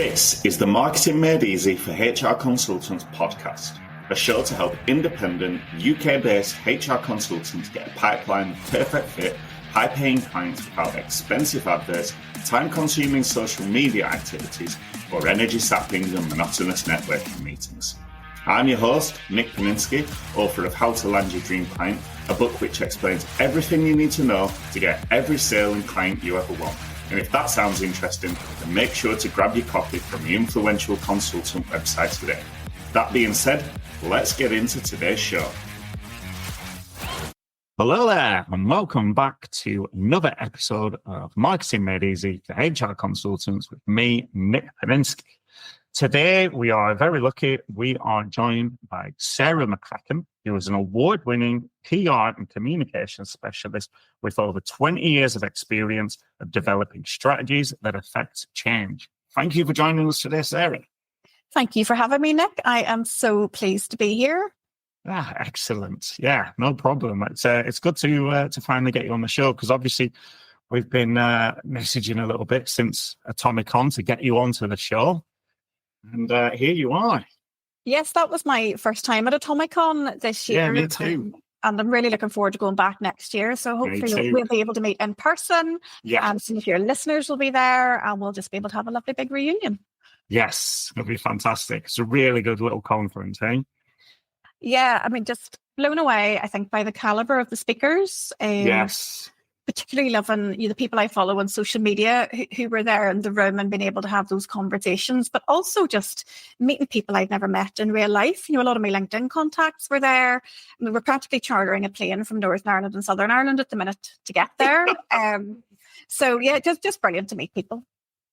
This is the Marketing Made Easy for HR Consultants podcast, a show to help independent UK-based HR consultants get a pipeline of perfect fit, high-paying clients without expensive adverts, time-consuming social media activities, or energy-sapping and monotonous networking meetings. I'm your host, Nick Paninsky, author of How to Land Your Dream Client, a book which explains everything you need to know to get every sale and client you ever want. And if that sounds interesting, then make sure to grab your copy from the influential consultant website today. That being said, let's get into today's show. Hello there, and welcome back to another episode of Marketing Made Easy for HR Consultants with me, Nick Paninsky. Today, we are very lucky. We are joined by Sara McCracken, who is an award-winning PR and communications specialist with over 20 years of experience of developing strategies that affect change. Thank you for joining us today, Sara. Thank you for having me, Nick. I am so pleased to be here. Excellent. Yeah, no problem. It's good to finally get you on the show, because obviously we've been messaging a little bit since Atomic On to get you onto the show. And here you are. Yes, that was my first time at Atomicon this year. Yeah, me too. And I'm really looking forward to going back next year. So hopefully we'll be able to meet in person. Yeah. And some of your listeners will be there, and we'll just be able to have a lovely big reunion. Yes, it'll be fantastic. It's a really good little conference, eh? Yeah, I mean, just blown away, I think, by the caliber of the speakers. Yes. Particularly loving the people I follow on social media who were there in the room and being able to have those conversations, but also just meeting people I'd never met in real life. A lot of my LinkedIn contacts were there. We were practically chartering a plane from Northern Ireland and Southern Ireland at the minute to get there. So yeah, just brilliant to meet people.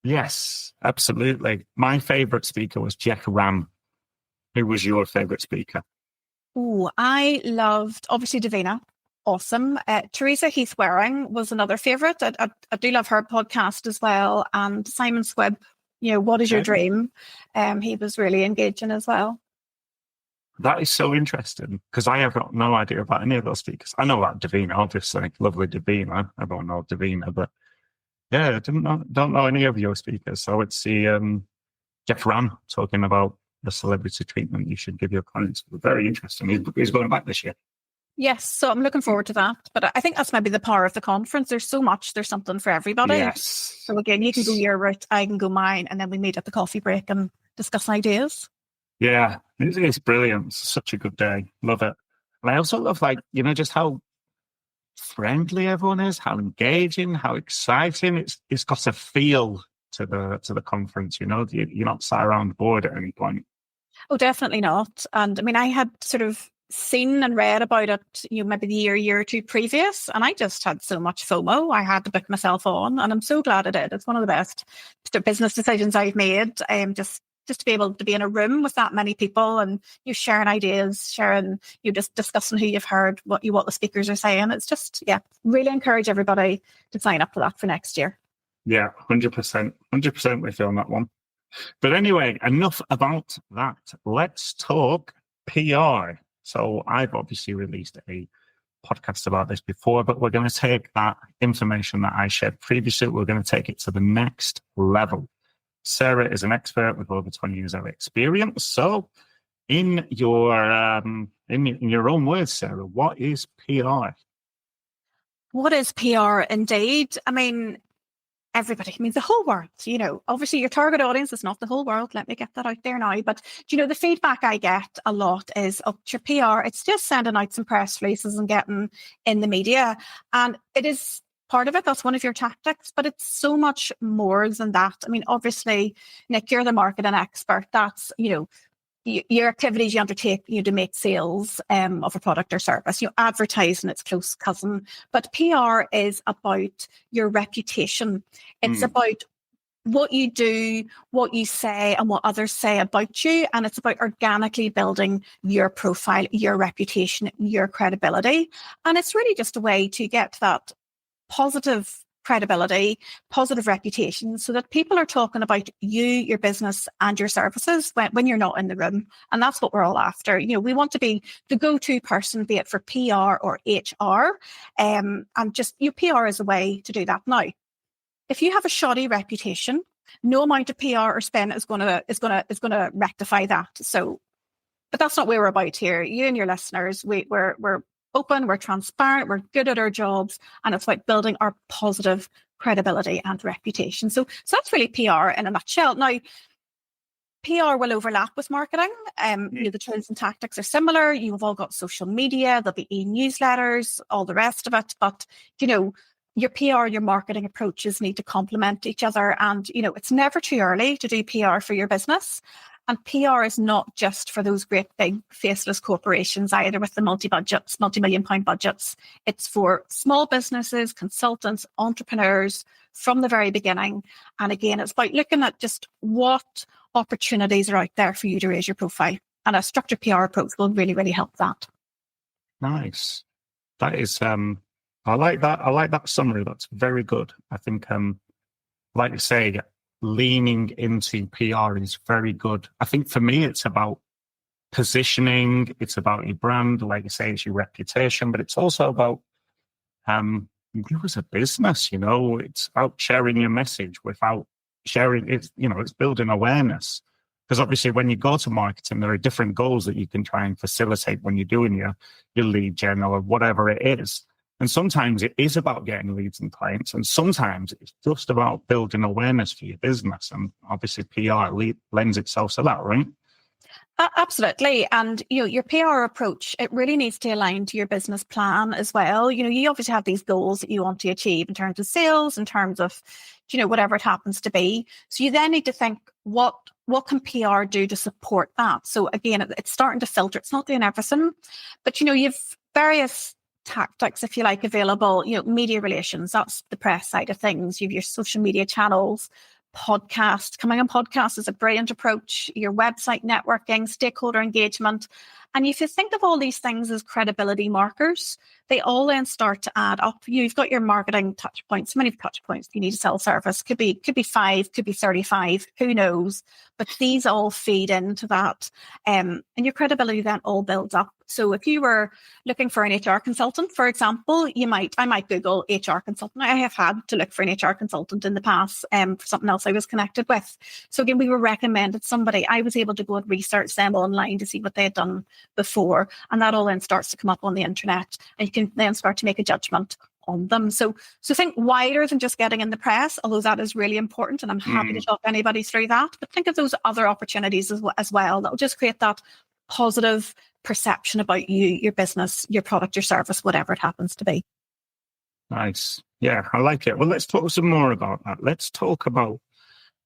Yes, absolutely. My favourite speaker was Jack Ram. Who was your favourite speaker? Oh, I loved, obviously, Davina. Awesome. Teresa Heath Waring was another favourite. I do love her podcast as well. And Simon Squibb, What is Your Dream? He was really engaging as well. That is so interesting, because I have got no idea about any of those speakers. I know about Davina, obviously. Lovely Davina. Everyone knows Davina. But yeah, I don't know any of your speakers. So it's the Jeff Ram talking about the celebrity treatment you should give your clients. Very interesting. He's going back this year. Yes, so I'm looking forward to that. But I think that's maybe the power of the conference. There's so much, there's something for everybody. Yes. So again, you can go your route, I can go mine, and then we meet at the coffee break and discuss ideas. Yeah, it's brilliant. It's such a good day. Love it. And I also love, just how friendly everyone is, how engaging, how exciting. It's got a feel to the conference, You're not sat around bored at any point. Oh, definitely not. And I mean, I had sort of seen and read about it, maybe the year or two previous, and I just had so much FOMO. I had to book myself on, and I'm so glad I did. It's one of the best business decisions I've made. Just to be able to be in a room with that many people and you sharing ideas, just discussing who you've heard, what the speakers are saying. It's just, really encourage everybody to sign up for that for next year. Yeah, 100% with you on that one. But anyway, enough about that. Let's talk PR. So I've obviously released a podcast about this before, but we're going to take that information that I shared previously, we're going to take it to the next level. Sara is an expert with over 20 years of experience. So in your own words, Sara, what is PR? What is PR indeed? I mean, everybody, the whole world, obviously your target audience is not the whole world. Let me get that out there now. But, the feedback I get a lot is, your PR, it's just sending out some press releases and getting in the media. And it is part of it. That's one of your tactics, but it's so much more than that. Obviously, Nick, you're the marketing expert. That's, your activities you undertake to make sales of a product or service. Advertising, its close cousin. But PR is about your reputation. It's about what you do, what you say, and what others say about you. And it's about organically building your profile, your reputation, your credibility. And it's really just a way to get that positive credibility, positive reputation, so that people are talking about you, your business, and your services when you're not in the room. And that's what we're all after. We want to be the go-to person, be it for PR or HR. And just PR is a way to do that. Now, if you have a shoddy reputation, No amount of PR or spin is gonna rectify that. So, but that's not what we're about here. You and your listeners, we're open, we're transparent, we're good at our jobs, and it's about building our positive credibility and reputation. So that's really PR in a nutshell. Now, PR will overlap with marketing. The tools and tactics are similar. You've all got social media, there'll be e-newsletters, all the rest of it. But, your PR, your marketing approaches need to complement each other. And, it's never too early to do PR for your business. And PR is not just for those great big faceless corporations either with the multi-million pound budgets. It's for small businesses, consultants, entrepreneurs from the very beginning. And again, it's about looking at just what opportunities are out there for you to raise your profile. And a structured PR approach will really, really help that. Nice. That is, I like that. I like that summary. That's very good. I think, like you say, leaning into PR is very good. I think for me, it's about positioning. It's about your brand. Like you say, it's your reputation, but it's also about you as a business, it's about sharing your message without sharing it. It's building awareness. Because obviously when you go to marketing, there are different goals that you can try and facilitate when you're doing your lead gen or whatever it is. And sometimes it is about getting leads and clients. And sometimes it's just about building awareness for your business. And obviously PR lends itself to that, right? Absolutely. And, your PR approach, it really needs to align to your business plan as well. You obviously have these goals that you want to achieve in terms of sales, in terms of, whatever it happens to be. So you then need to think, what can PR do to support that? So again, it's starting to filter. It's not doing everything, but, you've various tactics, if you like, available. Media relations, that's the press side of things. You have your social media channels, podcast. Coming on podcast is a brilliant approach. Your website networking, stakeholder engagement. And if you think of all these things as credibility markers, they all then start to add up. You've got your marketing touch points. How many touch points you need to sell service? Could be 5, could be 35, who knows? But these all feed into that. And your credibility then all builds up. So if you were looking for an HR consultant, for example, I might Google HR consultant. I have had to look for an HR consultant in the past for something else I was connected with. So again, we were recommended somebody. I was able to go and research them online to see what they had done before. And that all then starts to come up on the internet. And you can then start to make a judgment on them. So think wider than just getting in the press, although that is really important. And I'm happy to talk anybody through that. But think of those other opportunities as well. That will just create that positive perception about you, your business, your product, your service, whatever it happens to be. Nice. Yeah, I like it. Well, let's talk some more about that. Let's talk about,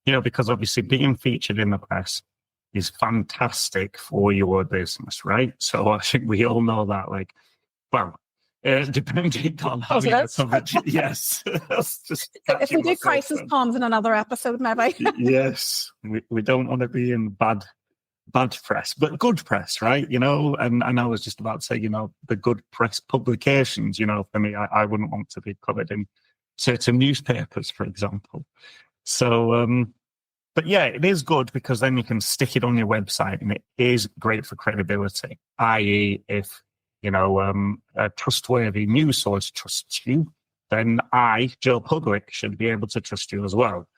because obviously being featured in the press is fantastic for your business, right? So I think we all know that, depending on how you coverage. Yes. If we do crisis comms in another episode, maybe. Yes. We don't want to be in bad press, but good press, right? And I was just about to say, the good press publications, for me, I wouldn't want to be covered in certain newspapers, for example. So, but yeah, it is good because then you can stick it on your website and it is great for credibility, i.e. if, a trustworthy news source trusts you, then I, Joe Public, should be able to trust you as well.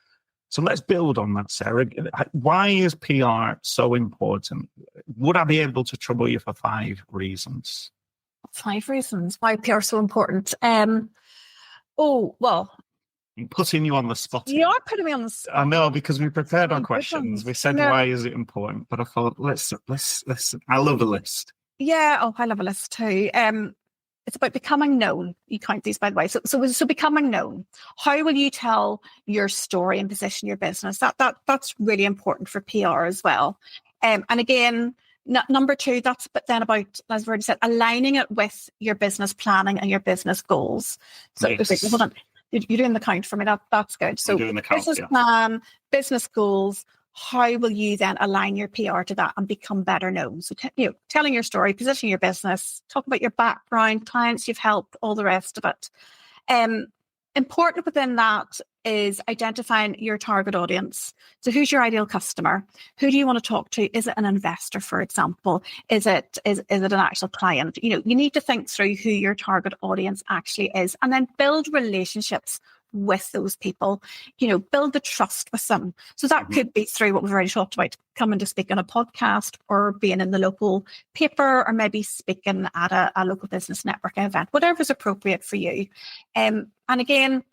So let's build on that, Sarah. Why is PR so important? Would I be able to trouble you for 5 reasons? 5 reasons why PR is so important. Well, I'm putting you on the spot. You are putting me on the spot. I know, because we prepared our questions. We said, why is it important? But I thought, let's. I love a list. Yeah. Oh, I love a list too. It's about becoming known. You count these, by the way. So becoming known. How will you tell your story and position your business? That's really important for PR as well. And again, number 2, that's then about, as I've already said, aligning it with your business planning and your business goals. So yes. Hold on, you're doing the count for me. That's good. So doing the count, business plan, business goals. How will you then align your PR to that and become better known? So, telling your story, positioning your business, talk about your background, clients you've helped, all the rest of it. Important within that is identifying your target audience. So who's your ideal customer? Who do you want to talk to? Is it an investor, for example? Is it an actual client? You need to think through who your target audience actually is and then build relationships with those people, build the trust with them. So that could be through what we've already talked about, coming to speak on a podcast or being in the local paper or maybe speaking at a local business network event, whatever's appropriate for you. And again,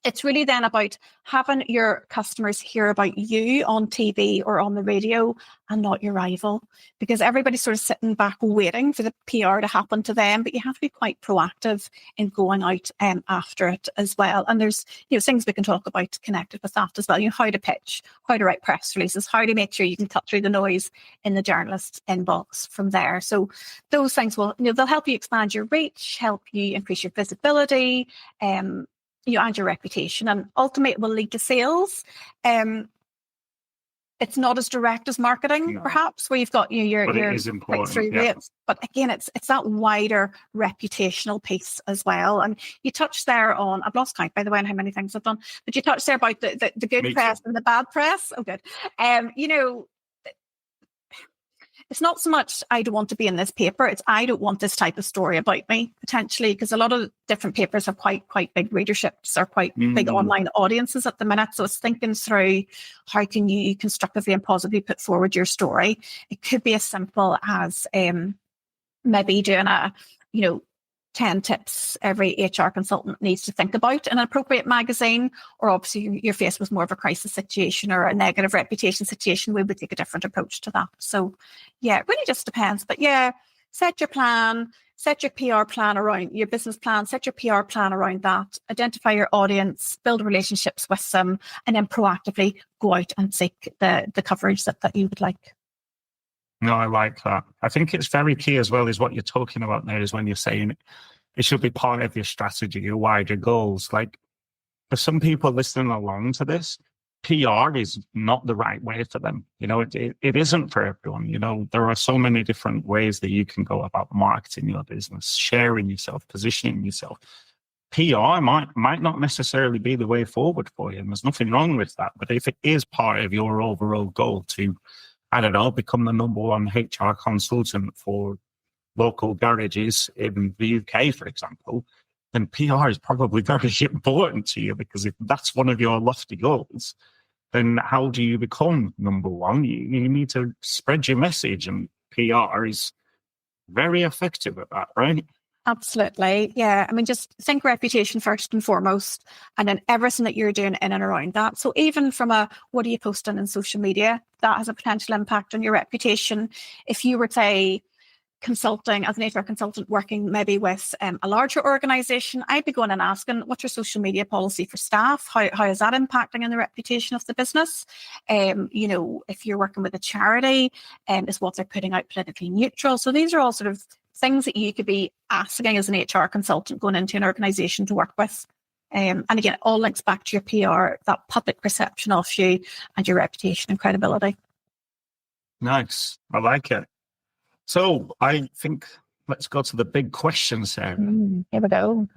it's really then about having your customers hear about you on TV or on the radio and not your rival, because everybody's sort of sitting back waiting for the PR to happen to them, but you have to be quite proactive in going out after it as well. And there's things we can talk about connected with that as well. How to pitch, how to write press releases, how to make sure you can cut through the noise in the journalist's inbox from there. So those things will, they'll help you expand your reach, help you increase your visibility, and your reputation, and ultimately it will lead to sales. It's not as direct as marketing, perhaps, where you've got your click-through rates. But again, it's that wider reputational piece as well. And you touched there on, I've lost count, by the way, on how many things I've done, but you touched there about the good press and the bad press. Oh, good. It's not so much I don't want to be in this paper, it's I don't want this type of story about me, potentially, because a lot of different papers have quite big readerships or quite big online audiences at the minute. So it's thinking through how can you constructively and positively put forward your story. It could be as simple as maybe doing 10 tips every HR consultant needs to think about in an appropriate magazine, or obviously you're faced with more of a crisis situation or a negative reputation situation, we would take a different approach to that. So yeah, it really just depends. But yeah, set your plan, set your PR plan around your business plan, set your PR plan around that, identify your audience, build relationships with them, and then proactively go out and seek the coverage that you would like. No, I like that. I think it's very key as well, is what you're talking about there, is when you're saying it should be part of your strategy, your wider goals. Like, for some people listening along to this, PR is not the right way for them. It isn't for everyone. There are so many different ways that you can go about marketing your business, sharing yourself, positioning yourself. PR might not necessarily be the way forward for you, and there's nothing wrong with that. But if it is part of your overall goal to, I don't know, become the number one HR consultant for local garages in the UK, for example, then PR is probably very important to you, because if that's one of your lofty goals, then how do you become number one? You need to spread your message, and PR is very effective at that, right? Absolutely. Yeah. I mean, just think reputation first and foremost, and then everything that you're doing in and around that. So even from what are you posting in social media, that has a potential impact on your reputation. If you were, say, consulting as an HR consultant, working maybe with a larger organization, I'd be going and asking, what's your social media policy for staff? How is that impacting on the reputation of the business? If you're working with a charity, is what they're putting out politically neutral? So these are all sort of things that you could be asking as an HR consultant going into an organization to work with. And again, it all links back to your PR, that public perception of you and your reputation and credibility. Nice. I like it. So I think let's go to the big question, Sarah. Here we go.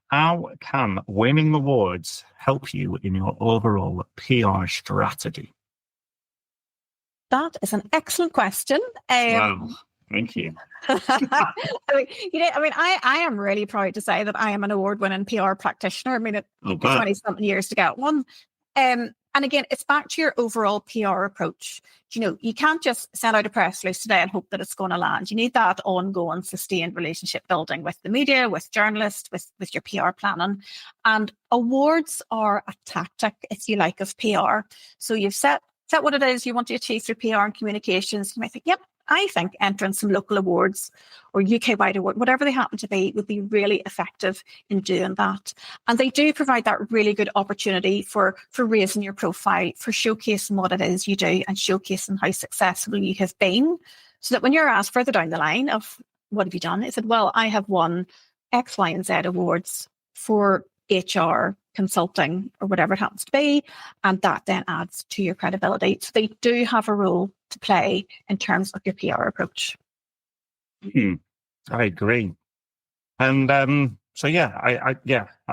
How can winning awards help you in your overall PR strategy? That is an excellent question. Wow. Thank you. I am really proud to say that I am an award-winning PR practitioner. I mean, it took 20-something years to get one. And again, it's back to your overall PR approach. You can't just send out a press release today and hope that it's going to land. You need that ongoing, sustained relationship building with the media, with journalists, with your PR planning. And awards are a tactic, if you like, of PR. So you've set what it is you want to achieve through PR and communications. You might think, yep, I think entering some local awards or UK-wide award, whatever they happen to be, would be really effective in doing that. And they do provide that really good opportunity for raising your profile, for showcasing what it is you do and showcasing how successful you have been. So that when you're asked further down the line of what have you done, it said, well, I have won X, Y, and Z awards for HR consulting or whatever it happens to be. And that then adds to your credibility. So they do have a role to play in terms of your PR approach. I agree. And I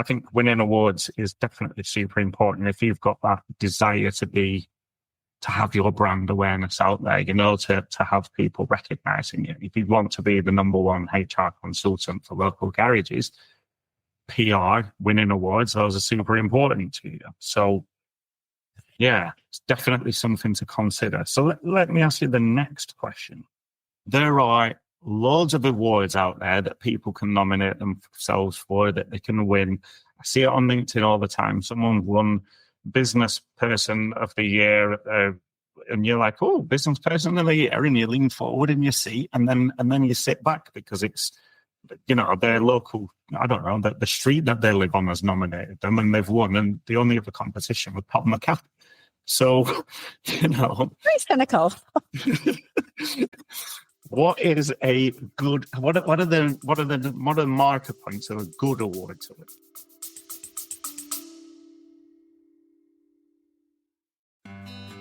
think winning awards is definitely super important. If you've got that desire to have your brand awareness out there, to have people recognizing you. If you want to be the number one HR consultant for local garages, PR, winning awards, those are super important to you. So, yeah, it's definitely something to consider. So let me ask you the next question. There are loads of awards out there that people can nominate themselves for, that they can win. I see it on LinkedIn all the time. Someone won Business Person of the Year, and you're like, oh, Business Person of the Year, and you lean forward in your seat, and then you sit back because it's, their local, I don't know, the street that they live on has nominated them and they've won, and the only other competition was Pop McCap. So, Very cynical. what is a good? What are the marker points of a good award to it?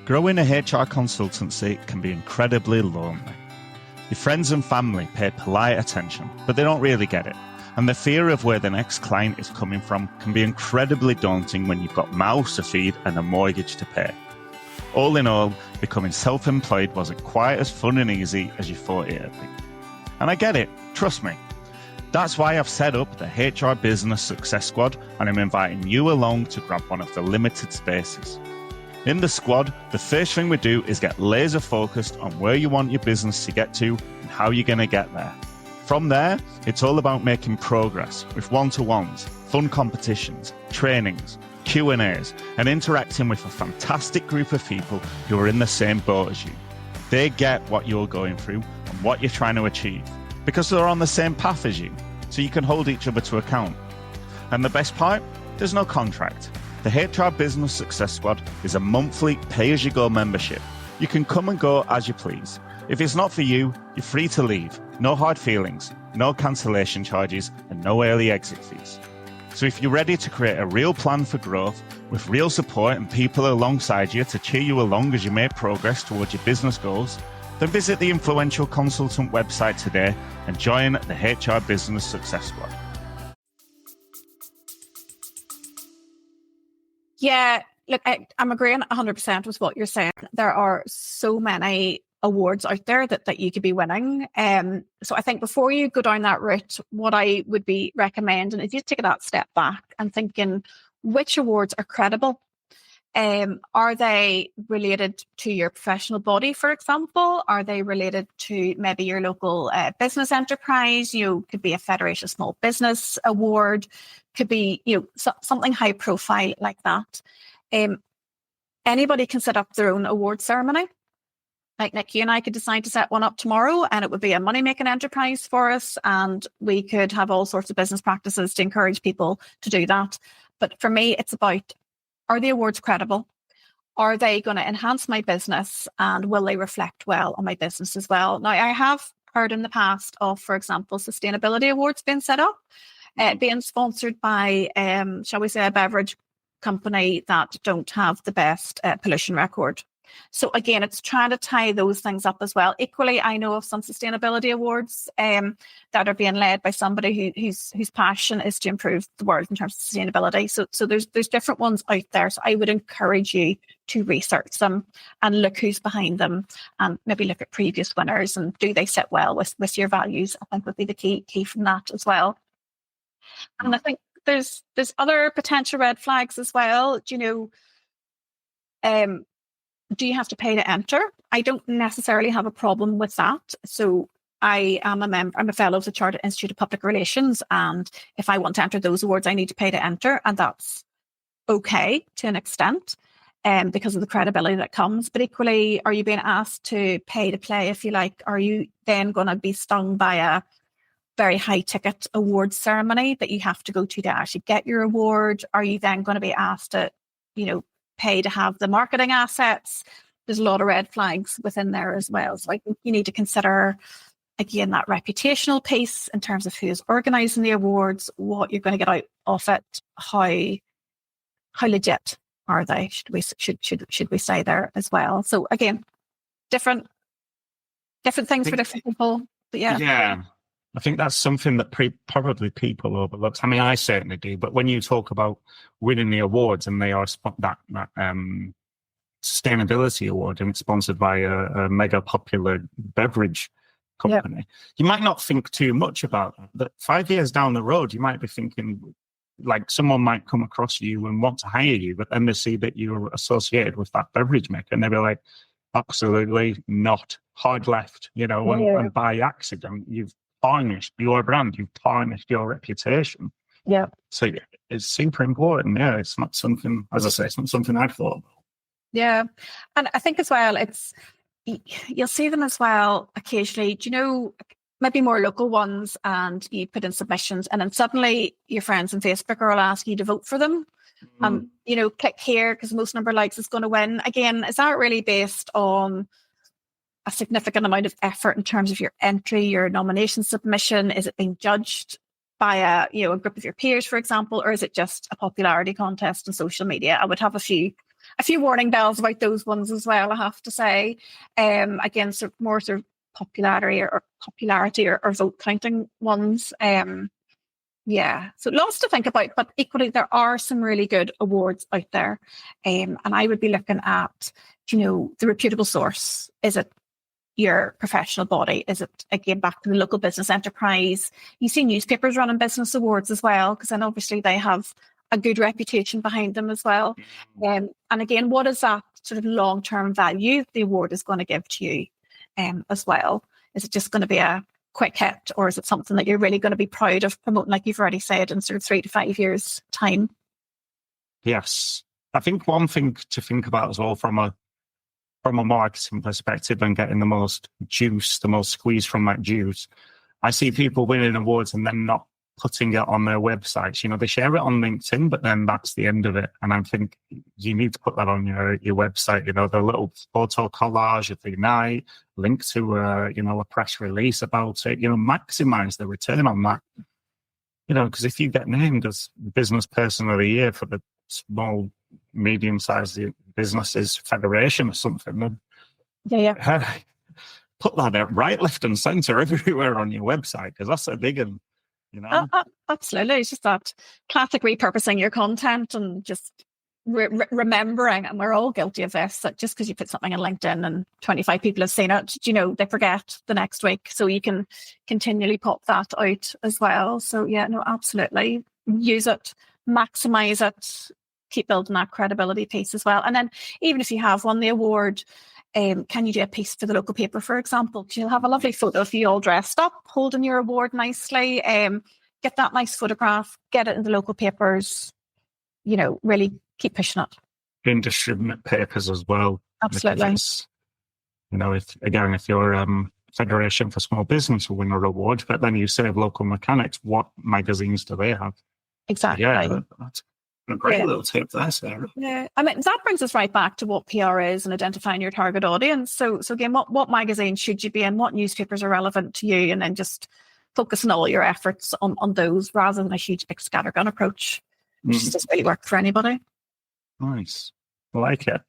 Growing a HR consultancy can be incredibly lonely. Your friends and family pay polite attention, but they don't really get it. And the fear of where the next client is coming from can be incredibly daunting when you've got mouths to feed and a mortgage to pay. All in all, becoming self-employed wasn't quite as fun and easy as you thought it'd be. And I get it, trust me. That's why I've set up the HR Business Success Squad, and I'm inviting you along to grab one of the limited spaces. In the squad, the first thing we do is get laser focused on where you want your business to get to and how you're going to get there. From there, it's all about making progress with one-to-ones, fun competitions, trainings, Q&As, and interacting with a fantastic group of people who are in the same boat as you. They get what you're going through and what you're trying to achieve because they're on the same path as you, so you can hold each other to account. And the best part? There's no contract. The HR Business Success Squad is a monthly pay-as-you-go membership. You can come and go as you please. If it's not for you, you're free to leave. No hard feelings, no cancellation charges, and no early exit fees. So if you're ready to create a real plan for growth with real support and people alongside you to cheer you along as you make progress towards your business goals, then visit the Influential Consultant website today and join the HR Business Success Squad. Yeah, look, I'm agreeing 100% with what you're saying. There are so many awards out there that you could be winning. So I think before you go down that route, what I would be recommending is you take that step back and thinking which awards are credible. Are they related to your professional body, for example? Are they related to maybe your local business enterprise? Could be a Federation of Small Business award, could be something high profile like that. Anybody can set up their own award ceremony. Like Nick, you and I could decide to set one up tomorrow, and it would be a money-making enterprise for us, and we could have all sorts of business practices to encourage people to do that. But for me, it's about, are the awards credible? Are they going to enhance my business, and will they reflect well on my business as well? Now, I have heard in the past of, for example, sustainability awards being set up, being sponsored by, shall we say, a beverage company that don't have the best pollution record. So again, it's trying to tie those things up as well. Equally, I know of some sustainability awards that are being led by somebody whose passion is to improve the world in terms of sustainability. So there's different ones out there. So I would encourage you to research them and look who's behind them, and maybe look at previous winners and do they sit well with your values. I think would be the key from that as well. And I think there's other potential red flags as well. Do you have to pay to enter? I don't necessarily have a problem with that. So I'm a fellow of the Chartered Institute of Public Relations, and if I want to enter those awards, I need to pay to enter, and that's okay to an extent, because of the credibility that comes. But equally, are you being asked to pay to play, if you like? Are you then going to be stung by a very high ticket awards ceremony that you have to go to actually get your award? Are you then going to be asked to, pay to have the marketing assets? There's a lot of red flags within there as well. So I think you need to consider, again, that reputational piece in terms of who's organising the awards, what you're going to get out of it, how legit are they? Should we say there as well? So again, different things for different people. But yeah. I think that's something that probably people overlook. I mean, I certainly do. But when you talk about winning the awards, and they are that sustainability award, and it's sponsored by a mega popular beverage company, you might not think too much about that. But 5 years down the road, you might be thinking, like someone might come across you and want to hire you, but then they see that you're associated with that beverage maker and they'll be like, absolutely not. Hard left, and by accident, you've tarnished your brand, you've tarnished your reputation. Yeah. So it's super important. Yeah, it's not something, as I say, it's not something I'd thought about. Yeah. And I think as well, you'll see them as well occasionally, maybe more local ones, and you put in submissions and then suddenly your friends on Facebook will ask you to vote for them. Click here because most number of likes is going to win. Again, is that really based on a significant amount of effort in terms of your entry, your nomination submission? Is it being judged by a group of your peers, for example, or is it just a popularity contest on social media? I would have a few warning bells about those ones as well, I have to say. Again, more popularity or vote counting ones. So lots to think about, but equally there are some really good awards out there. And I would be looking at, the reputable source. Is it your professional body? Is it, again, back to the local business enterprise? You see newspapers running business awards as well, because then obviously they have a good reputation behind them as well. And again, what is that sort of long-term value the award is going to give to you as well? Is it just going to be a quick hit, or is it something that you're really going to be proud of promoting, like you've already said, in sort of 3 to 5 years' time? Yes. I think one thing to think about as well from a marketing perspective and getting the most juice, the most squeeze from that juice, I see people winning awards and then not putting it on their websites. They share it on LinkedIn, but then that's the end of it. And I think you need to put that on your website, the little photo collage of the night, link to a press release about it, maximize the return on that. Because if you get named as Business Person of the Year for the small, medium-sized businesses federation or something, then put that out right, left and centre everywhere on your website, because that's a big one. Absolutely. It's just that classic repurposing your content and just remembering, and we're all guilty of this, that just because you put something on LinkedIn and 25 people have seen it, they forget the next week. So you can continually pop that out as well. So absolutely. Use it, maximize it, keep building that credibility piece as well. And then even if you have won the award, can you do a piece for the local paper, for example? You'll have a lovely photo of you all dressed up, holding your award nicely. Get that nice photograph, get it in the local papers, really keep pushing it. In distribute papers as well. Absolutely. If you're Federation for Small Business will win a award, but then you serve local mechanics, what magazines do they have? Exactly. Yeah, that's a great little tip there, Sarah. Yeah, that brings us right back to what PR is and identifying your target audience. So again, what magazine should you be in? What newspapers are relevant to you? And then just focusing all your efforts on those rather than a huge big scattergun approach, which doesn't really work for anybody. Nice. I like it.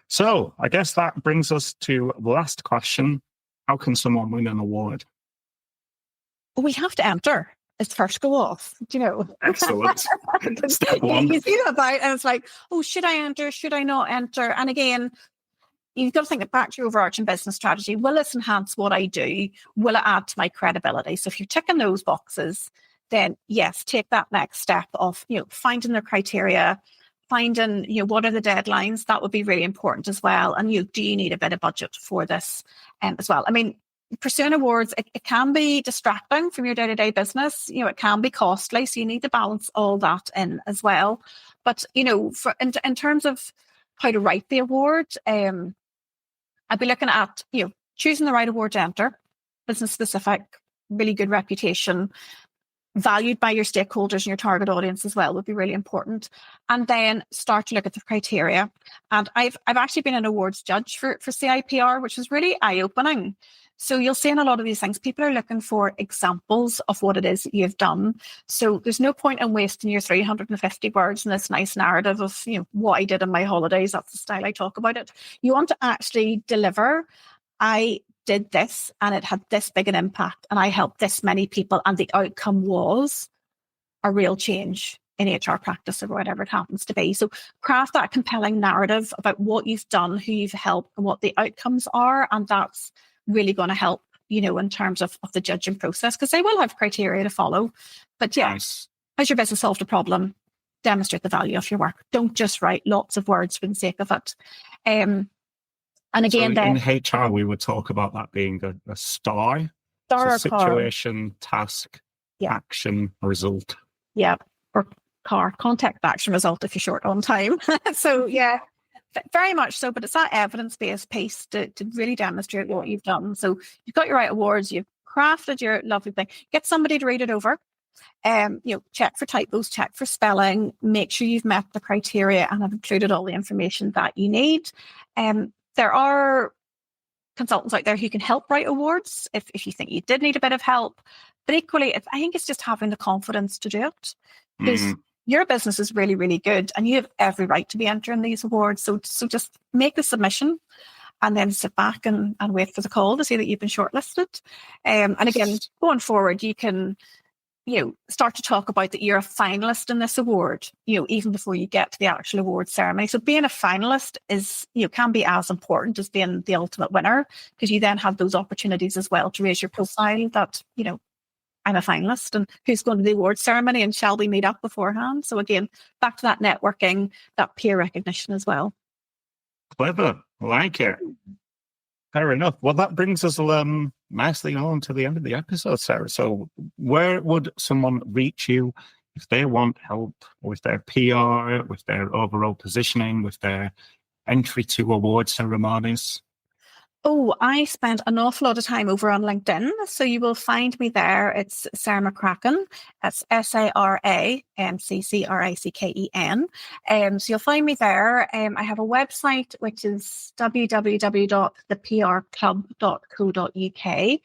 So I guess that brings us to the last question. How can someone win an award? We have to enter. It's first go off, Excellent. Step one. You see that about, and it's like, oh, should I enter? Should I not enter? And again, you've got to think back to your overarching business strategy. Will this enhance what I do? Will it add to my credibility? So if you're ticking those boxes, then yes, take that next step of, finding their criteria, finding, what are the deadlines? That would be really important as well. And do you need a bit of budget for this as well? Pursuing awards, it can be distracting from your day-to-day business. It can be costly, so you need to balance all that in as well. But in terms of how to write the award, I'd be looking at choosing the right award to enter, business specific, really good reputation, valued by your stakeholders and your target audience as well would be really important. And then start to look at the criteria. And I've actually been an awards judge for CIPR, which was really eye-opening. So you'll see in a lot of these things, people are looking for examples of what it is that you've done. So there's no point in wasting your 350 words in this nice narrative of, what I did on my holidays. That's the style I talk about it. You want to actually deliver. I did this and it had this big an impact and I helped this many people and the outcome was a real change in HR practice or whatever it happens to be. So craft that compelling narrative about what you've done, who you've helped and what the outcomes are. And that's really going to help, in terms of the judging process, because they will have criteria to follow. But yeah. Nice. Has your business solved a problem? Demonstrate the value of your work. Don't just write lots of words for the sake of it. And again, so then in HR, we would talk about that being a STAR. star So or car. situation, task, action, result. Yeah, or car, contact, action, result if you're short on time. So yeah, very much so. But it's that evidence-based piece to really demonstrate what you've done. So you've got your right awards, you've crafted your lovely thing. Get somebody to read it over. Check for typos, check for spelling, make sure you've met the criteria and have included all the information that you need. There are consultants out there who can help write awards if you think you did need a bit of help. But equally, I think it's just having the confidence to do it, because your business is really, really good and you have every right to be entering these awards. So just make the submission and then sit back and wait for the call to see that you've been shortlisted. And again, going forward, you can start to talk about that you're a finalist in this award, even before you get to the actual award ceremony. So being a finalist is, can be as important as being the ultimate winner, because you then have those opportunities as well to raise your profile that, I'm a finalist and who's going to the award ceremony and shall we meet up beforehand? So again, back to that networking, that peer recognition as well. Clever. I like it. Fair enough. Well, that brings us nicely on to the end of the episode, Sarah. So where would someone reach you if they want help with their PR, with their overall positioning, with their entry to award ceremonies? Oh, I spend an awful lot of time over on LinkedIn. So you will find me there. It's Sara McCracken. That's SARAMCCRICKEN. So you'll find me there. I have a website, which is www.theprclub.co.uk.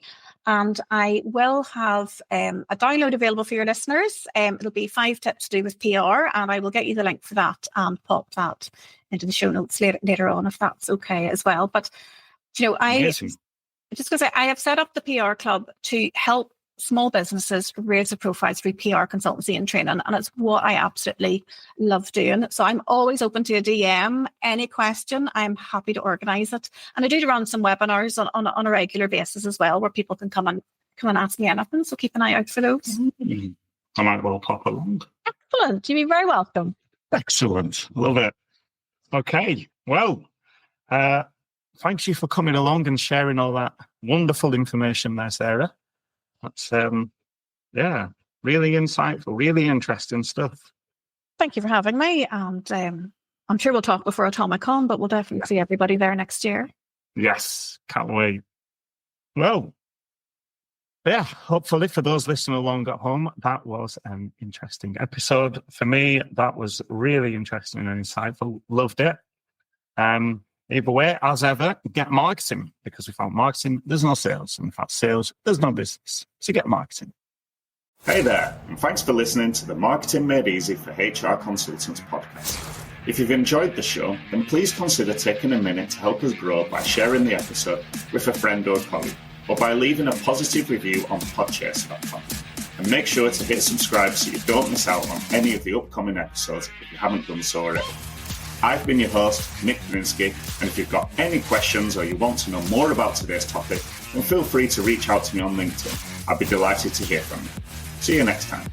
And I will have a download available for your listeners. It'll be 5 tips to do with PR, and I will get you the link for that and pop that into the show notes later on, if that's okay as well. But I'm just going to say, I have set up the PR Club to help small businesses raise their profiles through PR consultancy and training. And it's what I absolutely love doing. So I'm always open to a DM. Any question, I'm happy to organise it. And I do run some webinars on a regular basis as well, where people can come and ask me anything. So keep an eye out for those. I might well pop along. Excellent. You'd be very welcome. Excellent. Love it. Okay. Well, thank you for coming along and sharing all that wonderful information there, Sarah. That's, really insightful, really interesting stuff. Thank you for having me. And I'm sure we'll talk before AtomicCon, but we'll definitely see everybody there next year. Yes, can't wait. Well, hopefully for those listening along at home, that was an interesting episode. For me, that was really interesting and insightful. Loved it. Either way, as ever, get marketing, because without marketing, there's no sales. And without sales, there's no business. So get marketing. Hey there, and thanks for listening to the Marketing Made Easy for HR Consultants podcast. If you've enjoyed the show, then please consider taking a minute to help us grow by sharing the episode with a friend or colleague, or by leaving a positive review on podchaser.com. And make sure to hit subscribe so you don't miss out on any of the upcoming episodes if you haven't done so already. I've been your host, Nick Brinsky, and if you've got any questions or you want to know more about today's topic, then feel free to reach out to me on LinkedIn. I'd be delighted to hear from you. See you next time.